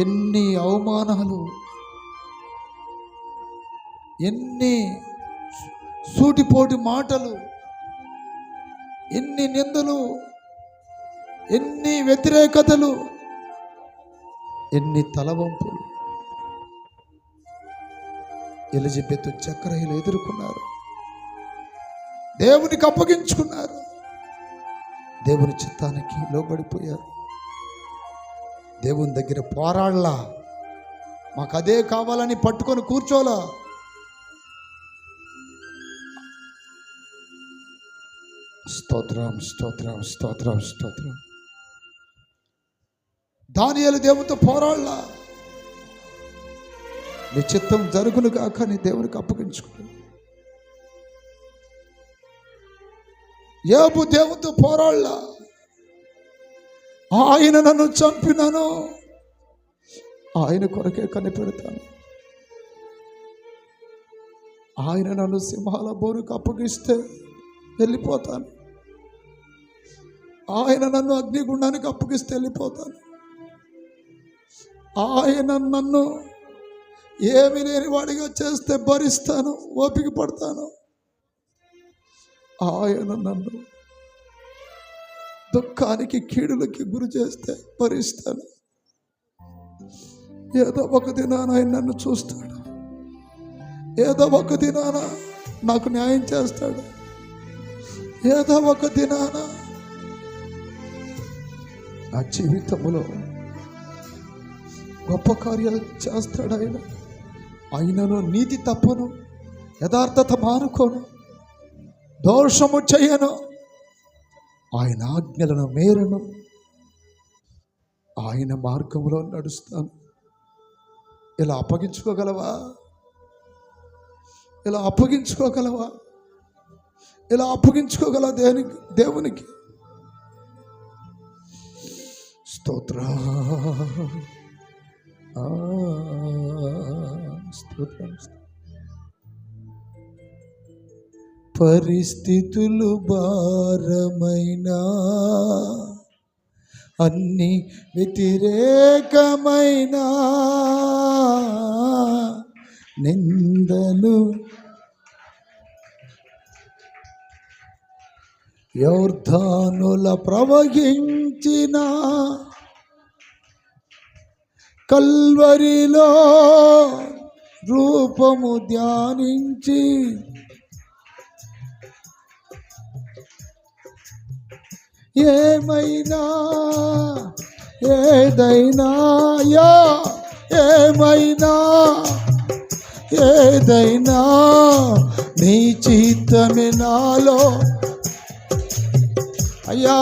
ఎన్ని అవమానాలు, ఎన్ని సూటిపోటి మాటలు, ఎన్ని నిందలు, ఎన్ని వ్యతిరేకతలు, ఎన్ని తలవంపులు ఎలిజబెత్ జకరియలు ఎదుర్కొన్నారు. దేవునికి అప్పగించుకున్నారు. దేవుని చిత్తానికి లోబడిపోయారు. దేవుని దగ్గర పోరాడలా, మాకు అదే కావాలని పట్టుకొని కూర్చోలా. స్తోత్రం, స్తోత్రం, స్తోత్రం, స్తోత్రం. దానియేలు దేవునితో పోరాడలా. నీ చిత్తం జరుగును కాక నీ దేవునికి అప్పగించుకున్నాడు. యోబు దేవునితో పోరాడలా. ఆయన నన్ను చంపినాను, ఆయన కొరకే కనిపెడతాను, ఆయన నన్ను సింహాల బోరుకు అప్పగిస్తే వెళ్ళిపోతాను, ఆయన నన్ను అగ్నిగుండానికి అప్పగిస్తే వెళ్ళిపోతాను, ఆయన నన్ను ఏమి లేని వాడిగా చేస్తే భరిస్తాను, ఓపిక పడతాను, ఆయన నన్ను దుఃఖానికి కీడులకి గురి చేస్తే భరిస్తాను. ఏదో ఒక దినాన ఆయన నన్ను చూస్తాడు, ఏదో ఒక దినాన నాకు న్యాయం చేస్తాడు, ఏదో ఒక దినాన నా జీవితంలో గొప్ప కార్యాలు చేస్తాడు ఆయన. ఆయనను నీతి తప్పను, యథార్థత మానుకోను, దోషము చేయను, ఆయన ఆజ్ఞలను మేరను, ఆయన మార్గంలో నడుస్తాను. ఇలా అప్పగించుకోగలవా? ఇలా అప్పగించుకోగలవా? ఇలా అప్పగించుకోగల దేవునికి స్తోత్ర స్తోత్రం. పరిస్థితులు భారమైనా, అన్ని వ్యతిరేకమైన నిందలు, యోర్ధానుల ప్రవహించిన కల్వరిలో రూపము ధ్యానించి ఏమైనా ఏదైనా ఏమైనా ఏదైనా నీ చిత్తమే నాలో. అయ్యా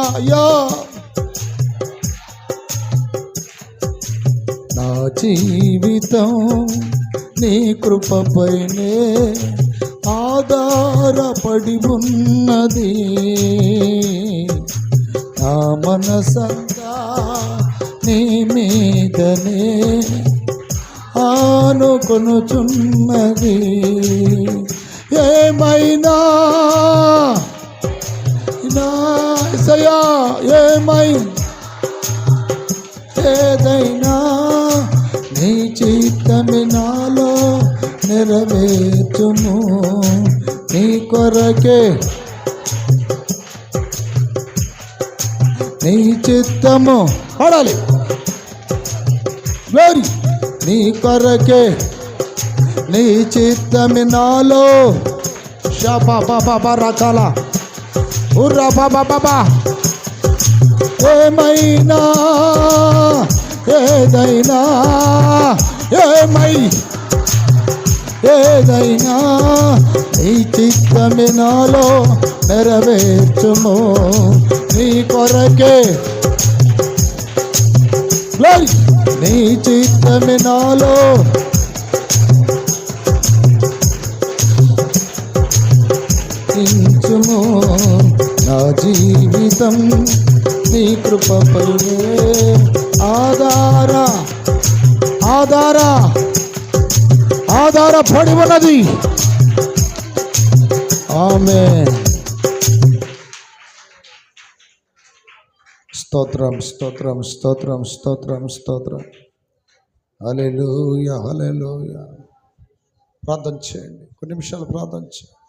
నా జీవితం నీ కృపపైనే ఆధారపడి ఉన్నది. నా మనసంతా నీ మీదనే ఆనుకొనుచున్నది. ఏమైనా ఏదైనా నీ చిత్తమే నాలో నెరవేర్చుము. నీ కొరకే నీ చిత్తము పడాలి. గ్లోరీ. నీ కొరకే నీ చిత్తమే నాలో. షాపా రకాల ఉర్రా బాబా. ఏమైనా ఏదైనా ఏదైనా నీ చిత్తమే నాలో నెరవేర్చుము. నీ కొరకే నీ చిత్తమే నాలో ఇంచుము. నా జీవితం నీ కృపపైనే ఆధారపడి ఉన్నది. ఆమేన్. స్తోత్రం స్తోత్రం స్తోత్రం స్తోత్రం స్తోత్రం. హల్లెలూయా హల్లెలూయా. ప్రార్థన చేయండి, కొన్ని నిమిషాలు ప్రార్థన చేయండి.